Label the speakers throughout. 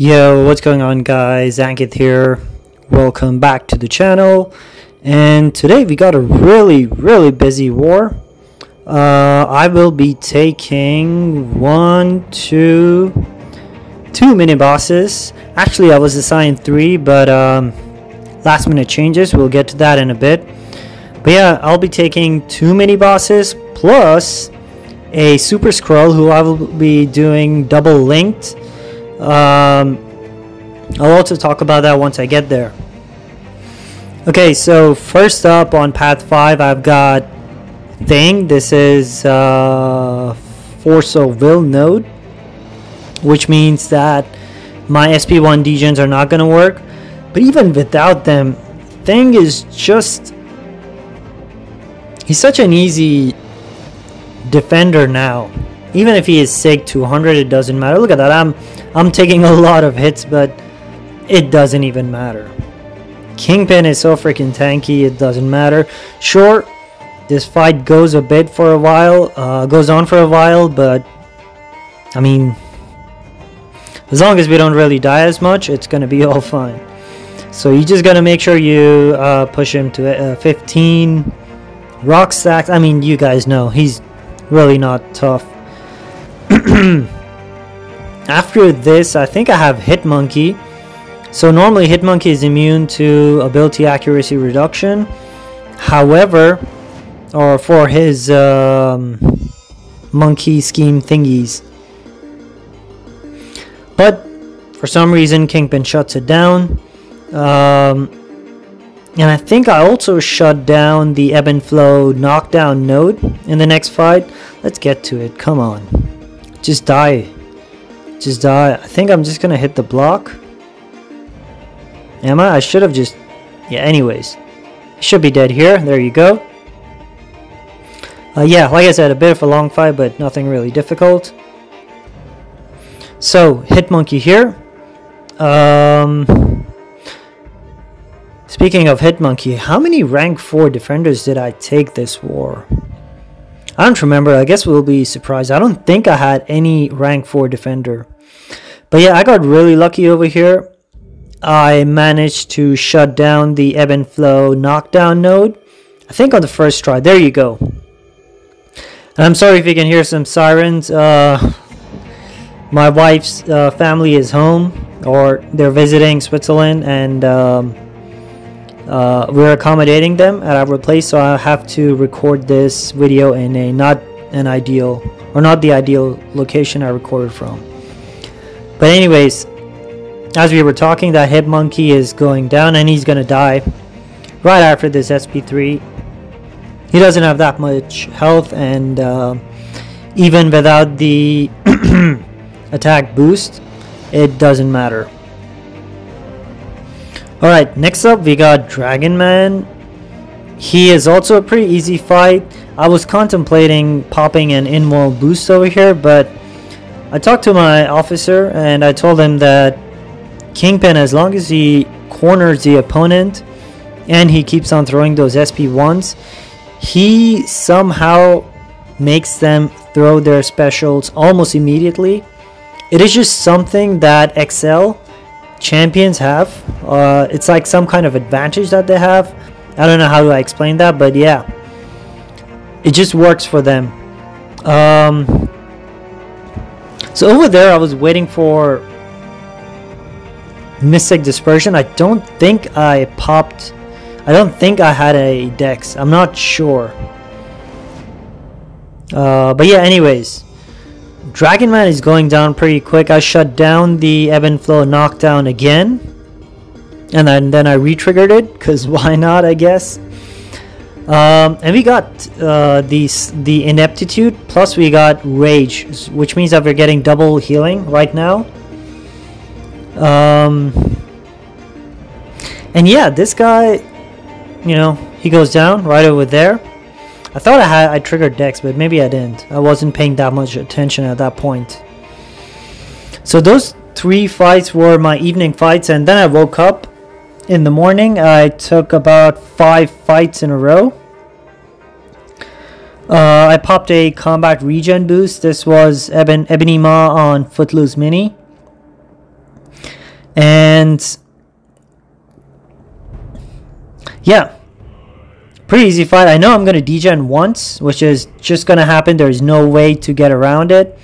Speaker 1: Yo, what's going on, guys? Ankit here. Welcome back to the channel. And today we got a really busy war. I will be taking two mini bosses. Actually, I was assigned 3, but last minute changes. We'll get to that in a bit. But yeah, I'll be taking 2 mini bosses plus a Super Skrull who I will be doing double linked. I'll also talk about that once I get there. Okay, so first up on path 5, I've got Thing. This is Force of Will node, which means that my SP1 degens are not going to work. But even without them, Thing is just... he's such an easy defender now. Even if he is sig 200, it doesn't matter. Look at that. I'm taking a lot of hits, but it doesn't even matter. Kingpin is so freaking tanky, it doesn't matter. Sure, this fight goes on for a while, but I mean, as long as we don't really die as much, it's gonna be all fine. So you just gotta make sure you push him to 15 rock stacks. I mean, you guys know he's really not tough. After this, I think I have Hitmonkey. So normally Hitmonkey is immune to ability accuracy reduction. However, or for his monkey scheme thingies. But for some reason Kingpin shuts it down. And I think I also shut down the Ebb and Flow Knockdown node in the next fight. Let's get to it. Come on. Just die. Just die. I think I'm just gonna hit the block. Am I? I should have just... yeah, anyways. Should be dead here. There you go. Yeah, like I said, a bit of a long fight, but nothing really difficult. So, Hitmonkey here. Speaking of Hitmonkey, how many rank 4 defenders did I take this war? I don't remember. I guess we'll be surprised. I don't think I had any rank 4 defender. But yeah, I got really lucky over here. I managed to shut down the Ebb and Flow Knockdown node. I think on the first try. There you go. And I'm sorry if you can hear some sirens. My wife's family is home, or they're visiting Switzerland, and we're accommodating them at our place, so I have to record this video in a not the ideal location I recorded from. But anyways, as we were talking, that Hitmonkey is going down and he's gonna die right after this SP3. He doesn't have that much health, and even without the attack boost, it doesn't matter. Alright, next up we got Dragonman. He is also a pretty easy fight. I was contemplating popping an in-wall boost over here, but I talked to my officer and I told him that Kingpin, as long as he corners the opponent and he keeps on throwing those SP1s, he somehow makes them throw their specials almost immediately. It is just something that XL champions have. It's like some kind of advantage that they have. I don't know how to explain that, but yeah, it just works for them. So over there I was waiting for Mystic Dispersion. I don't think I popped... I don't think I had a dex. I'm not sure. But yeah, anyways, Dragonman is going down pretty quick. I shut down the Ebb and Flow Knockdown again, and then I re-triggered it, because why not, I guess. And we got the Ineptitude, plus we got Rage, which means that we're getting double healing right now. And yeah, this guy, you know, he goes down right over there. I thought I triggered Dex, but maybe I didn't. I wasn't paying that much attention at that point. So those 3 fights were my evening fights, and then I woke up in the morning. I took about 5 fights in a row. I popped a combat regen boost. This was Ebony on Footloose Mini. And yeah, pretty easy fight. I know I'm going to degen once, which is just going to happen. There's no way to get around it.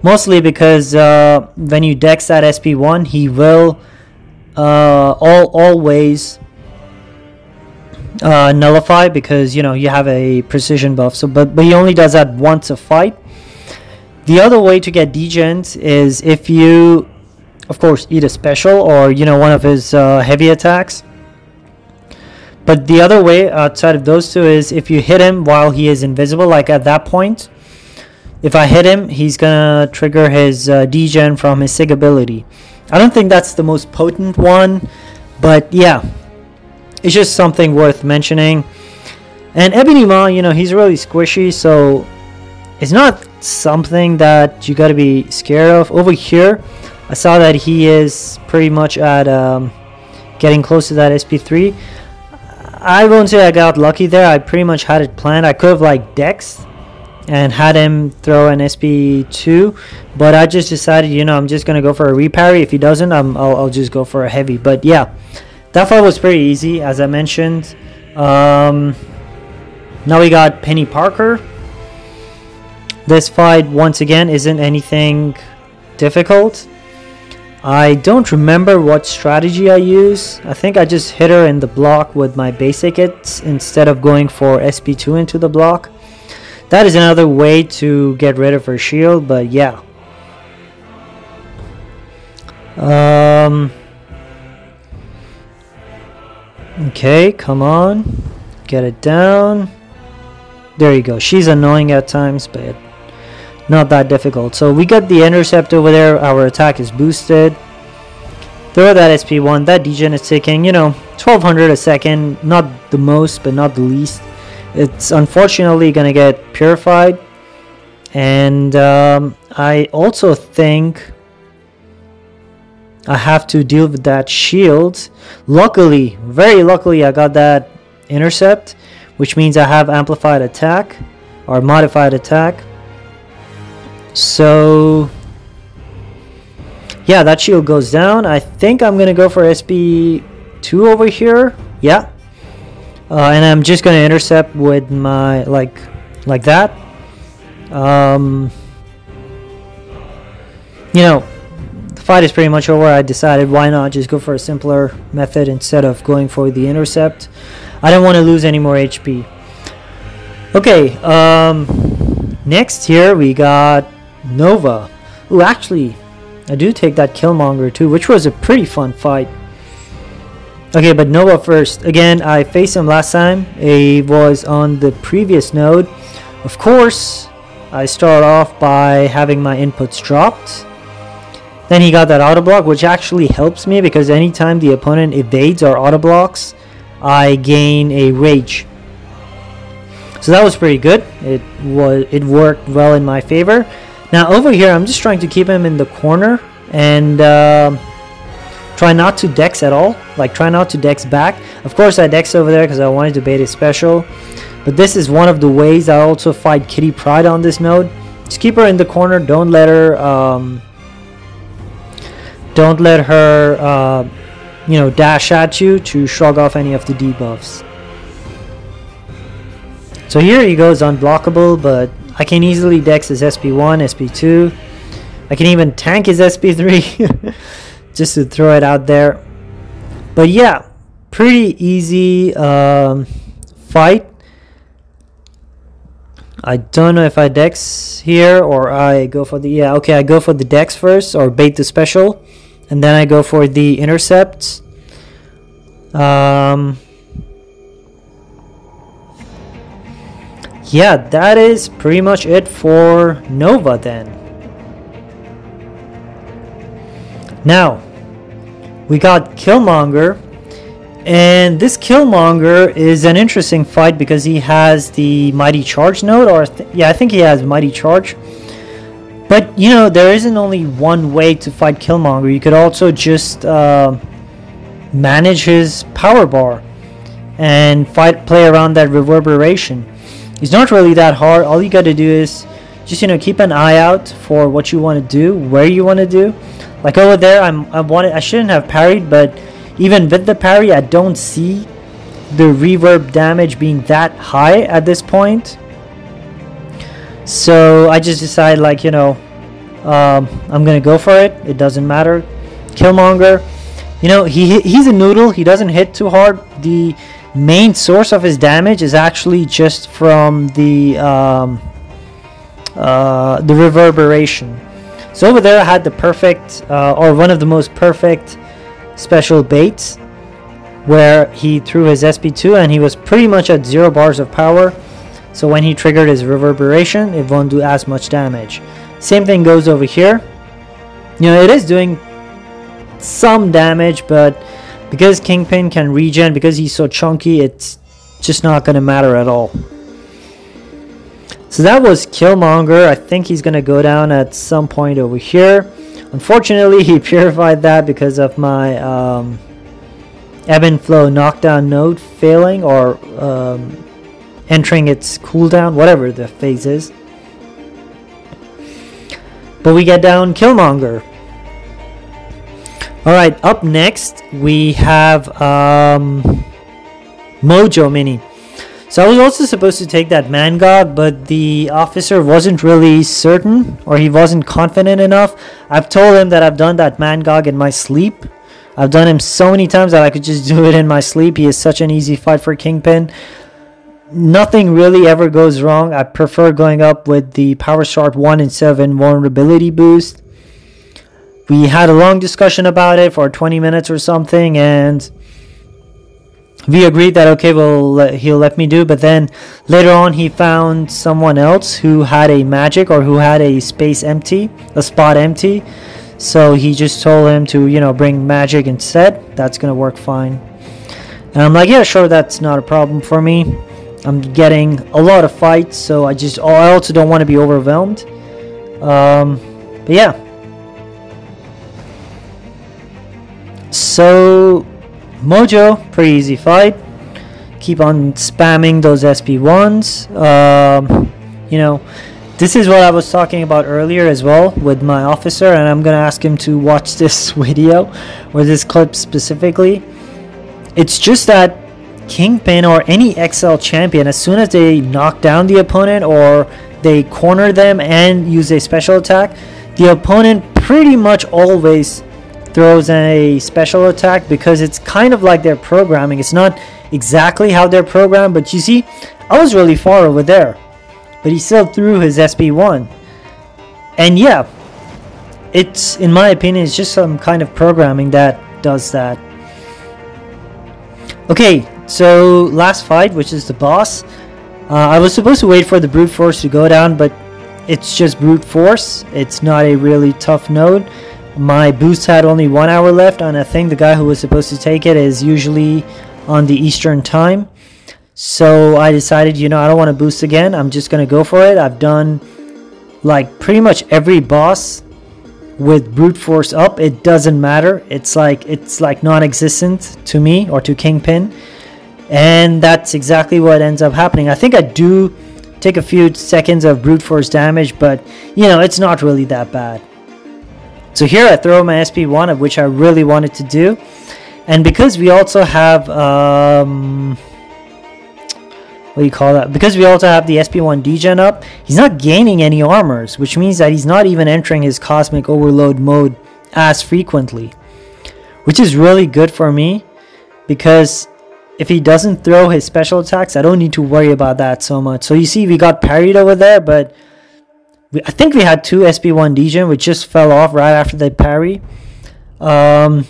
Speaker 1: Mostly because when you dex that SP1, he will always nullify, because you know you have a precision buff. So but he only does that once a fight. The other way to get degens is if you, of course, eat a special, or you know, one of his heavy attacks. But the other way outside of those two is if you hit him while he is invisible. Like at that point, if I hit him, he's gonna trigger his degen from his sig ability. I don't think that's the most potent one, but yeah, it's just something worth mentioning. And Ebony Ma, you know, he's really squishy, so it's not something that you gotta be scared of. Over here, I saw that he is pretty much at getting close to that SP3. I won't say I got lucky there. I pretty much had it planned. I could have like dexed and had him throw an SP2, but I just decided, you know, I'm just gonna go for a reparry. If he doesn't, I'll just go for a heavy. But yeah, that fight was pretty easy, as I mentioned. Now we got Penny Parker. This fight, once again, isn't anything difficult. I don't remember what strategy I use. I think I just hit her in the block with my basic hits instead of going for SP2 into the block. That is another way to get rid of her shield, but yeah. Okay, come on. Get it down. There you go. She's annoying at times, but not that difficult. So we got the Intercept over there. Our attack is boosted. Throw that SP1. That degen is taking, you know, 1200 a second. Not the most, but not the least. It's unfortunately going to get purified. And I also think I have to deal with that shield. Luckily, very luckily, I got that Intercept, which means I have amplified attack or modified attack. So yeah, that shield goes down. I think I'm gonna go for SP2 over here. Yeah, and I'm just gonna intercept with my like that. You know, the fight is pretty much over. I decided why not just go for a simpler method instead of going for the intercept. I don't want to lose any more HP. Okay, next here we got Nova. Ooh, actually, I do take that Killmonger too, which was a pretty fun fight. Okay, but Nova first. Again, I faced him last time. It was on the previous node. Of course, I start off by having my inputs dropped. Then he got that auto block, which actually helps me because anytime the opponent evades or auto blocks, I gain a rage. So that was pretty good. It worked well in my favor. Now over here, I'm just trying to keep him in the corner and try not to dex at all. Like try not to dex back. Of course, I dex over there because I wanted to bait his special. But this is one of the ways I also fight Kitty Pryde on this node. Just keep her in the corner. Don't let her. You know, dash at you to shrug off any of the debuffs. So here he goes unblockable, but I can easily dex his SP1, SP2. I can even tank his SP3 just to throw it out there. But yeah, pretty easy fight. I don't know if I dex here or I go for the... Yeah, okay, I go for the dex first or bait the special. And then I go for the intercept. Yeah, that is pretty much it for Nova then. Now, we got Killmonger. And this Killmonger is an interesting fight because he has the Mighty Charge node. Or yeah, I think he has Mighty Charge. But, you know, there isn't only one way to fight Killmonger. You could also just manage his power bar and play around that reverberation. It's not really that hard. All you got to do is just, you know, keep an eye out for what you want to do, where you want to do. Like over there, I shouldn't have parried, but even with the parry, I don't see the reverb damage being that high at this point. So I just decided, like, you know, I'm gonna go for it. It doesn't matter. Killmonger, you know, he's a noodle. He doesn't hit too hard. The main source of his damage is actually just from the reverberation. So over there I had the perfect, or one of the most perfect special baits, where he threw his SP2 and he was pretty much at 0 bars of power. So when he triggered his reverberation, it won't do as much damage. Same thing goes over here. You know, it is doing some damage, but because Kingpin can regen, because he's so chunky, it's just not going to matter at all. So that was Killmonger. I think he's going to go down at some point over here. Unfortunately, he purified that because of my ebb and flow knockdown node failing, or entering its cooldown, whatever the phase is. But we get down Killmonger. Alright, up next we have Mojo Mini. So I was also supposed to take that Mangog, but the officer wasn't really certain, or he wasn't confident enough. I've told him that I've done that Mangog in my sleep. I've done him so many times that I could just do it in my sleep. He is such an easy fight for Kingpin. Nothing really ever goes wrong. I prefer going up with the Power Shard 1 instead of invulnerability boost. We had a long discussion about it for 20 minutes or something, and we agreed that okay, he'll let me do. But then later on he found someone else who had a magic, or who had a spot empty. So he just told him to, you know, bring magic instead. That's gonna work fine. And I'm like, yeah, sure, that's not a problem for me. I'm getting a lot of fights, so I also don't want to be overwhelmed. But yeah. So Mojo, pretty easy fight. Keep on spamming those SP1s. You know, this is what I was talking about earlier as well with my officer, and I'm gonna ask him to watch this video, or this clip specifically. It's just that Kingpin or any XL champion, as soon as they knock down the opponent or they corner them and use a special attack, the opponent pretty much always throws a special attack, because it's kind of like their programming. It's not exactly how they're programmed, but you see, I was really far over there, but he still threw his SP1. And yeah, it's, in my opinion, it's just some kind of programming that does that. Okay, so last fight, which is the boss. I was supposed to wait for the brute force to go down, but it's just brute force. It's not a really tough node. My boost had only 1 hour left, and I think the guy who was supposed to take it is usually on the Eastern time. So I decided, you know, I don't want to boost again. I'm just going to go for it. I've done like pretty much every boss with brute force up. It doesn't matter. It's like non-existent to me or to Kingpin. And that's exactly what ends up happening. I think I do take a few seconds of brute force damage, but you know, it's not really that bad. So here I throw my SP1, of which I really wanted to do. And because we also have what do you call that? Because we also have the SP1 degen up, he's not gaining any armors, which means that he's not even entering his cosmic overload mode as frequently, which is really good for me, because if he doesn't throw his special attacks, I don't need to worry about that so much. So you see, we got parried over there, but I think we had 2 SP1 degen, which just fell off right after the parry. Yeah,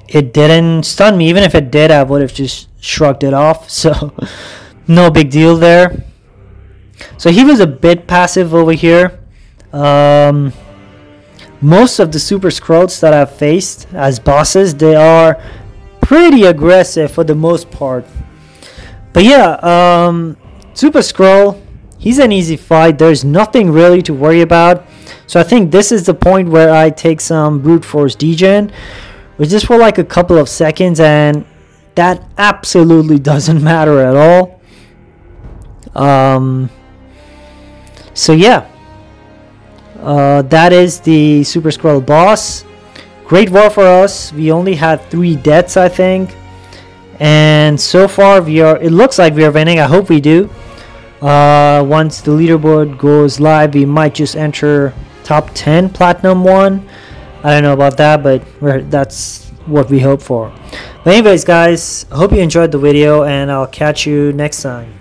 Speaker 1: it didn't stun me. Even if it did, I would have just shrugged it off. So no big deal there. So he was a bit passive over here. Most of the Super Skrulls that I've faced as bosses, they are pretty aggressive for the most part. But yeah, Super Skrull, he's an easy fight. There's nothing really to worry about. So I think this is the point where I take some brute force degen, which is for like a couple of seconds, and that absolutely doesn't matter at all. So yeah, That is the Super Skrull boss. Great war for us. We only had 3 deaths, I think, and so far it looks like we are winning. I hope we do. Once the leaderboard goes live, we might just enter top 10 platinum 1. I don't know about that, but that's what we hope for. But anyways, guys, I hope you enjoyed the video, and I'll catch you next time.